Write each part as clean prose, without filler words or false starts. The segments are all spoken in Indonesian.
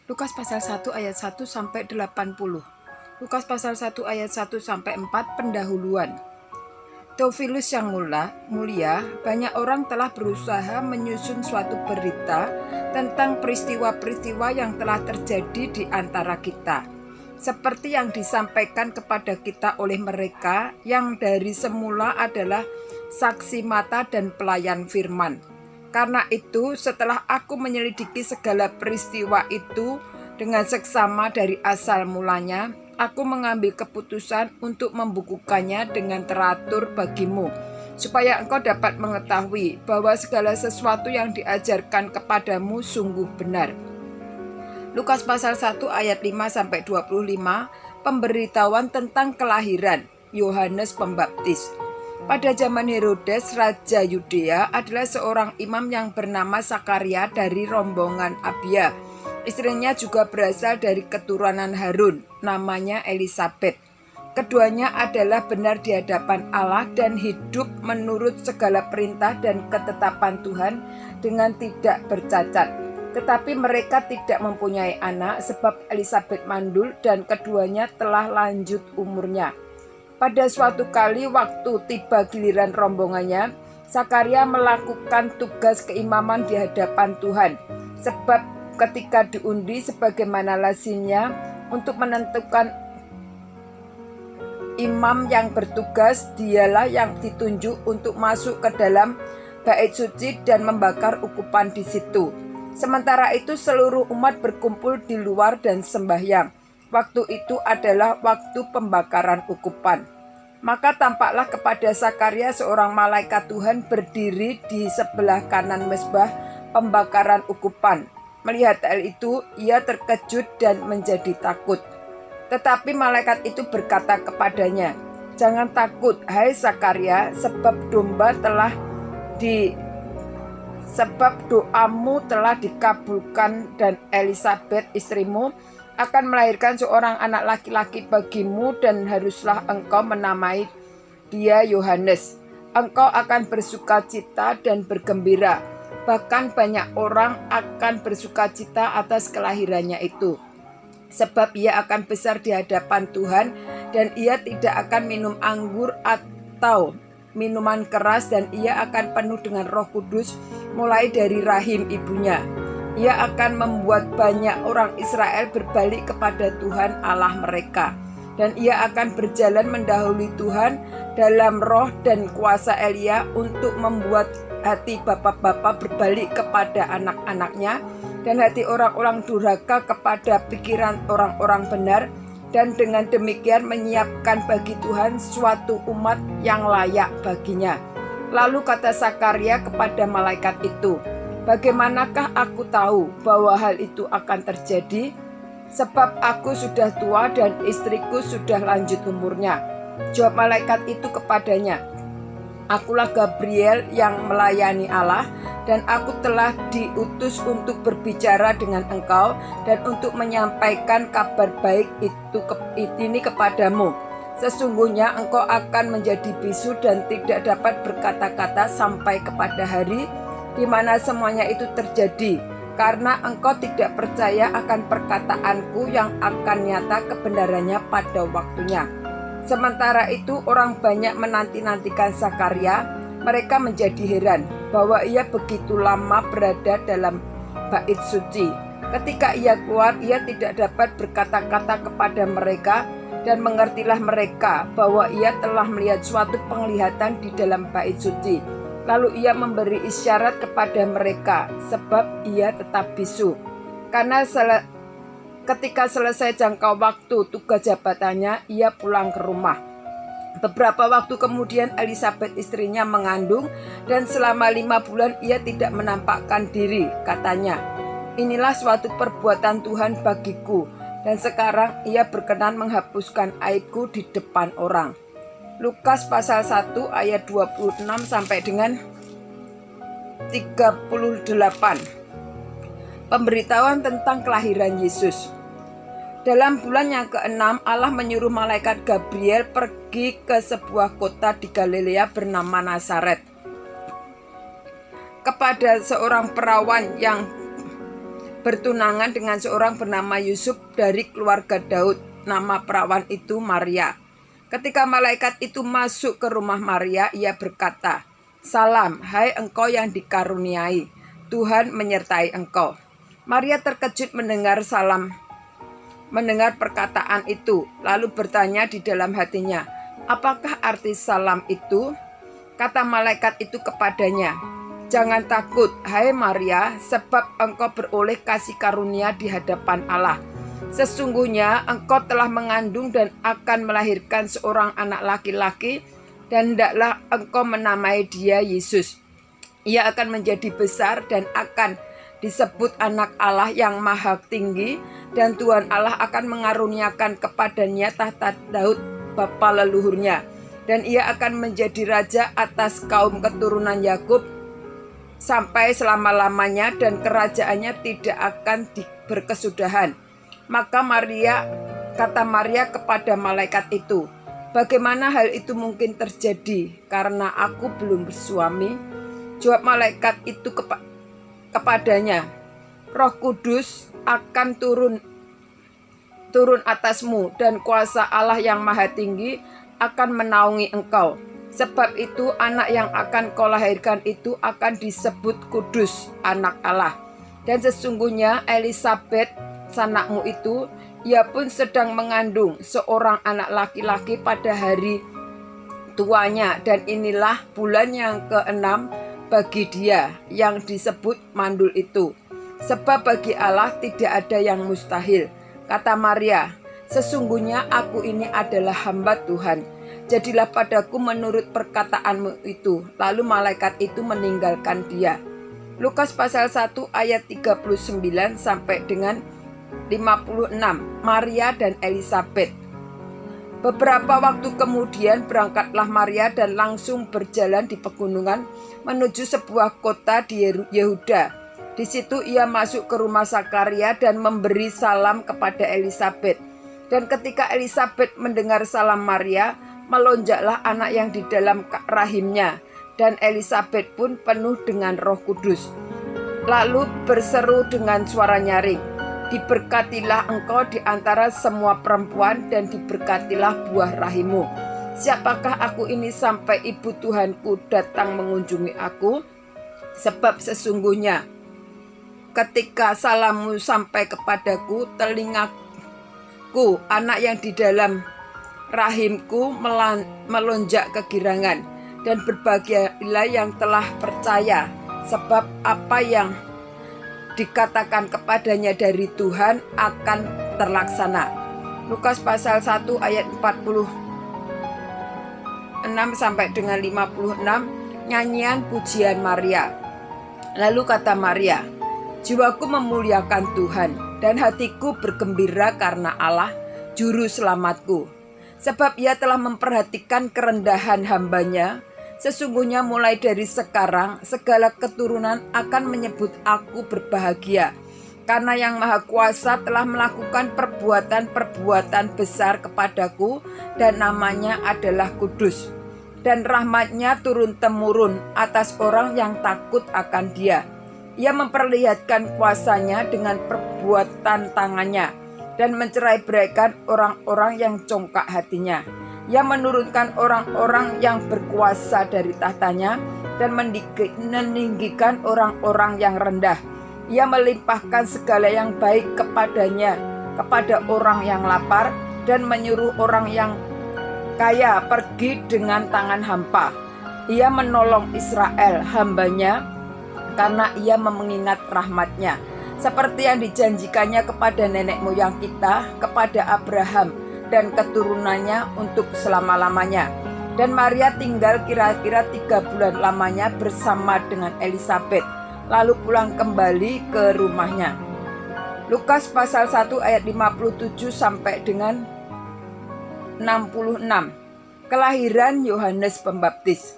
Lukas pasal 1 ayat 1 sampai 80. Lukas pasal 1 ayat 1 sampai 4 pendahuluan. Theophilus yang mulia, banyak orang telah berusaha menyusun suatu berita tentang peristiwa-peristiwa yang telah terjadi di antara kita, seperti yang disampaikan kepada kita oleh mereka yang dari semula adalah saksi mata dan pelayan firman. Karena itu, setelah aku menyelidiki segala peristiwa itu dengan seksama dari asal mulanya, aku mengambil keputusan untuk membukukannya dengan teratur bagimu, supaya engkau dapat mengetahui bahwa segala sesuatu yang diajarkan kepadamu sungguh benar. Lukas pasal 1 ayat 5-25, pemberitahuan tentang kelahiran Yohanes Pembaptis. Pada zaman Herodes, Raja Yudea, adalah seorang imam yang bernama Sakaria dari rombongan Abia. Istrinya juga berasal dari keturunan Harun, namanya Elisabet. Keduanya adalah benar di hadapan Allah dan hidup menurut segala perintah dan ketetapan Tuhan dengan tidak bercacat. Tetapi mereka tidak mempunyai anak sebab Elisabet mandul dan keduanya telah lanjut umurnya. Pada suatu kali waktu tiba giliran rombongannya, Sakaria melakukan tugas keimaman di hadapan Tuhan. Sebab ketika diundi sebagaimana lazimnya untuk menentukan imam yang bertugas, dialah yang ditunjuk untuk masuk ke dalam bait suci dan membakar ukupan di situ. Sementara itu seluruh umat berkumpul di luar dan sembahyang. Waktu itu adalah waktu pembakaran ukupan. Maka tampaklah kepada Sakaria seorang malaikat Tuhan berdiri di sebelah kanan mezbah pembakaran ukupan. Melihat hal itu, ia terkejut dan menjadi takut. Tetapi malaikat itu berkata kepadanya, "Jangan takut, hai Sakaria, sebab doamu telah dikabulkan dan Elisabet istrimu akan melahirkan seorang anak laki-laki bagimu dan haruslah engkau menamai dia Yohanes. Engkau akan bersukacita dan bergembira. Bahkan banyak orang akan bersukacita atas kelahirannya itu. Sebab ia akan besar di hadapan Tuhan dan ia tidak akan minum anggur atau minuman keras dan ia akan penuh dengan Roh Kudus mulai dari rahim ibunya. Ia akan membuat banyak orang Israel berbalik kepada Tuhan Allah mereka. Dan ia akan berjalan mendahului Tuhan dalam roh dan kuasa Elia untuk membuat hati bapak-bapak berbalik kepada anak-anaknya dan hati orang-orang durhaka kepada pikiran orang-orang benar, dan dengan demikian menyiapkan bagi Tuhan suatu umat yang layak baginya." Lalu kata Sakaria kepada malaikat itu, "Bagaimanakah aku tahu bahwa hal itu akan terjadi? Sebab aku sudah tua dan istriku sudah lanjut umurnya." Jawab malaikat itu kepadanya, "Akulah Gabriel yang melayani Allah, dan aku telah diutus untuk berbicara dengan engkau dan untuk menyampaikan kabar baik ini kepadamu. Sesungguhnya engkau akan menjadi bisu dan tidak dapat berkata-kata sampai kepada hari di mana semuanya itu terjadi, karena engkau tidak percaya akan perkataanku yang akan nyata kebenarannya pada waktunya." Sementara itu orang banyak menanti-nantikan Sakaria. Mereka menjadi heran bahwa ia begitu lama berada dalam bait suci. Ketika ia keluar, ia tidak dapat berkata-kata kepada mereka, dan mengertilah mereka bahwa ia telah melihat suatu penglihatan di dalam bait suci. Lalu ia memberi isyarat kepada mereka, sebab ia tetap bisu. Karena ketika selesai jangka waktu tugas jabatannya, ia pulang ke rumah. Beberapa waktu kemudian Elisabet istrinya mengandung, dan selama 5 bulan ia tidak menampakkan diri. Katanya, "Inilah suatu perbuatan Tuhan bagiku, dan sekarang ia berkenan menghapuskan aibku di depan orang." Lukas pasal 1 ayat 26 sampai dengan 38. Pemberitahuan tentang kelahiran Yesus. Dalam bulan yang ke-6, Allah menyuruh malaikat Gabriel pergi ke sebuah kota di Galilea bernama Nazaret, kepada seorang perawan yang bertunangan dengan seorang bernama Yusuf dari keluarga Daud. Nama perawan itu Maria. Ketika malaikat itu masuk ke rumah Maria, ia berkata, "Salam, hai engkau yang dikaruniai, Tuhan menyertai engkau." Maria terkejut mendengar perkataan itu, lalu bertanya di dalam hatinya, "Apakah arti salam itu?" Kata malaikat itu kepadanya, "Jangan takut, hai Maria, sebab engkau beroleh kasih karunia di hadapan Allah. Sesungguhnya engkau telah mengandung dan akan melahirkan seorang anak laki-laki, dan hendaklah engkau menamai dia Yesus. Ia akan menjadi besar dan akan disebut anak Allah yang maha tinggi, dan Tuhan Allah akan mengaruniakan kepadanya tahta Daud bapa leluhurnya, dan ia akan menjadi raja atas kaum keturunan Yakub sampai selama-lamanya, dan kerajaannya tidak akan berkesudahan." Maka kata Maria kepada malaikat itu, "Bagaimana hal itu mungkin terjadi, karena aku belum bersuami?" Jawab malaikat itu kepadanya, "Roh Kudus akan turun atasmu, dan kuasa Allah yang maha tinggi akan menaungi engkau. Sebab itu anak yang akan kau lahirkan itu akan disebut kudus, anak Allah. Dan sesungguhnya Elisabet, sanakmu itu, ia pun sedang mengandung seorang anak laki-laki pada hari tuanya, dan inilah bulan yang ke-6 bagi dia yang disebut mandul itu. Sebab bagi Allah tidak ada yang mustahil." Kata Maria, "Sesungguhnya aku ini adalah hamba Tuhan. Jadilah padaku menurut perkataanmu itu." Lalu malaikat itu meninggalkan dia. Lukas pasal 1 ayat 39 sampai dengan 56. Maria dan Elisabet. Beberapa waktu kemudian berangkatlah Maria dan langsung berjalan di pegunungan menuju sebuah kota di Yehuda. Di situ ia masuk ke rumah Zakaria dan memberi salam kepada Elisabet. Dan ketika Elisabet mendengar salam Maria, melonjaklah anak yang di dalam rahimnya, dan Elisabet pun penuh dengan Roh Kudus. Lalu berseru dengan suara nyaring, "Diberkatilah engkau di antara semua perempuan, dan diberkatilah buah rahimmu. Siapakah aku ini sampai ibu Tuhanku datang mengunjungi aku? Sebab sesungguhnya ketika salammu sampai kepadaku, telingaku, anak yang di dalam rahimku melonjak kegirangan, dan berbahagialah yang telah percaya, sebab apa yang dikatakan kepadanya dari Tuhan akan terlaksana." Lukas pasal 1 ayat 46 sampai dengan 56. Nyanyian pujian Maria. Lalu kata Maria, "Jiwaku memuliakan Tuhan, dan hatiku bergembira karena Allah, juru selamatku. Sebab ia telah memperhatikan kerendahan hambanya. Sesungguhnya mulai dari sekarang segala keturunan akan menyebut aku berbahagia, karena Yang Maha Kuasa telah melakukan perbuatan-perbuatan besar kepadaku, dan namanya adalah kudus. Dan rahmatnya turun-temurun atas orang yang takut akan Dia. Ia memperlihatkan kuasanya dengan perbuatan tangannya, dan mencerai-beraikan orang-orang yang congkak hatinya. Ia menurunkan orang-orang yang berkuasa dari tahtanya, dan meninggikan orang-orang yang rendah. Ia melimpahkan segala yang baik kepadanya, kepada orang yang lapar, dan menyuruh orang yang kaya pergi dengan tangan hampa. Ia menolong Israel, hambanya, karena ia mengingat rahmatnya, seperti yang dijanjikannya kepada nenek moyang kita, kepada Abraham dan keturunannya untuk selama-lamanya. Dan Maria tinggal kira-kira 3 bulan lamanya bersama dengan Elisabet, lalu pulang kembali ke rumahnya. Lukas pasal 1 ayat 57 sampai dengan 66. Kelahiran Yohanes Pembaptis.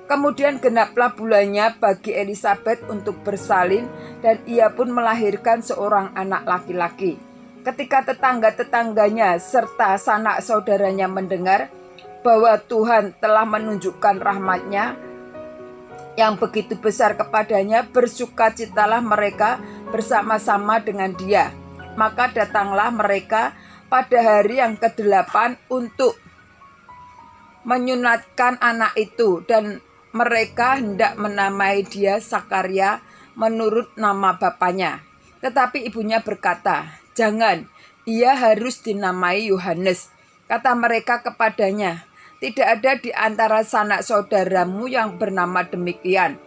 Kemudian genaplah bulannya bagi Elisabet untuk bersalin, dan ia pun melahirkan seorang anak laki-laki. Ketika tetangga-tetangganya serta sanak saudaranya mendengar bahwa Tuhan telah menunjukkan rahmat-Nya yang begitu besar kepadanya, bersukacitalah mereka bersama-sama dengan dia. Maka datanglah mereka pada hari yang ke-8 untuk menyunatkan anak itu, dan mereka hendak menamai dia Sakaria menurut nama bapaknya. Tetapi ibunya berkata, "Jangan, ia harus dinamai Yohanes." Kata mereka kepadanya, "Tidak ada di antara sanak saudaramu yang bernama demikian."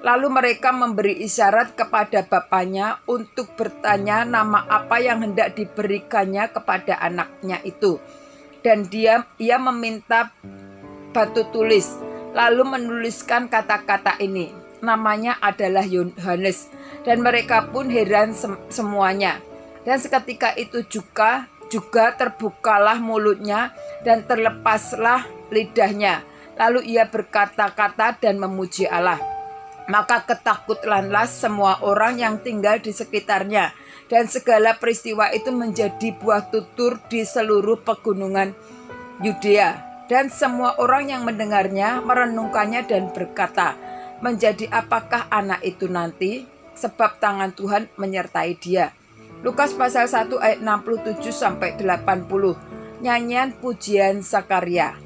Lalu mereka memberi isyarat kepada bapaknya untuk bertanya nama apa yang hendak diberikannya kepada anaknya itu. Dan ia meminta batu tulis, lalu menuliskan kata-kata ini, namanya adalah Yohanes. Dan mereka pun heran semuanya. Dan seketika itu juga terbukalah mulutnya dan terlepaslah lidahnya. Lalu ia berkata-kata dan memuji Allah. Maka ketakutlanlah semua orang yang tinggal di sekitarnya, dan segala peristiwa itu menjadi buah tutur di seluruh pegunungan Yudea. Dan semua orang yang mendengarnya merenungkannya dan berkata, "Menjadi apakah anak itu nanti? Sebab tangan Tuhan menyertai dia." Lukas pasal 1 ayat 67-80. Nyanyian pujian Sakaria.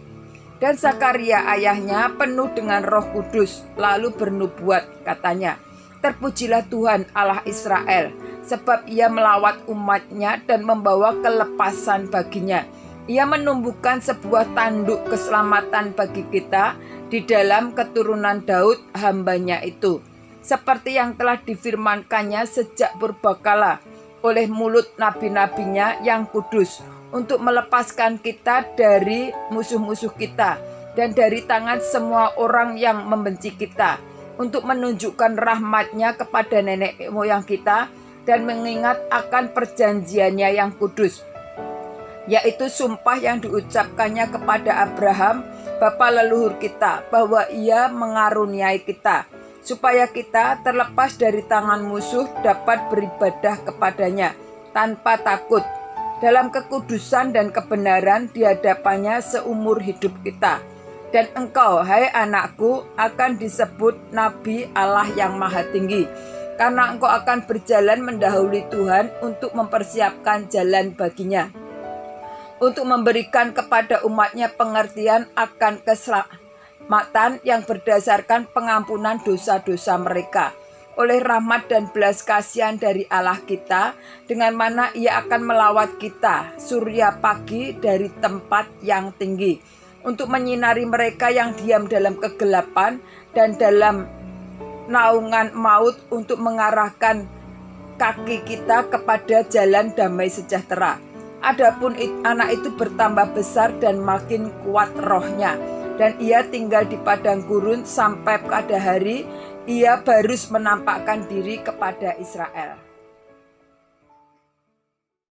Dan Sakaria ayahnya penuh dengan Roh Kudus, lalu bernubuat, katanya, "Terpujilah Tuhan Allah Israel, sebab ia melawat umatnya dan membawa kelepasan baginya. Ia menumbuhkan sebuah tanduk keselamatan bagi kita di dalam keturunan Daud hambanya itu, seperti yang telah difirmankannya sejak purbakala oleh mulut nabi-nabinya yang kudus, untuk melepaskan kita dari musuh-musuh kita dan dari tangan semua orang yang membenci kita, untuk menunjukkan rahmat-Nya kepada nenek moyang kita dan mengingat akan perjanjiannya yang kudus, yaitu sumpah yang diucapkannya kepada Abraham, bapa leluhur kita, bahwa ia mengaruniai kita, supaya kita terlepas dari tangan musuh dapat beribadah kepadanya tanpa takut, dalam kekudusan dan kebenaran di hadapannya seumur hidup kita. Dan engkau, hai anakku, akan disebut Nabi Allah yang Maha Tinggi, karena engkau akan berjalan mendahului Tuhan untuk mempersiapkan jalan baginya, untuk memberikan kepada umatnya pengertian akan keselamatan yang berdasarkan pengampunan dosa-dosa mereka, oleh rahmat dan belas kasihan dari Allah kita, dengan mana ia akan melawat kita surya pagi dari tempat yang tinggi, untuk menyinari mereka yang diam dalam kegelapan dan dalam naungan maut, untuk mengarahkan kaki kita kepada jalan damai sejahtera. Adapun anak itu bertambah besar dan makin kuat rohnya, dan ia tinggal di padang gurun sampai pada hari ia baru menampakkan diri kepada Israel.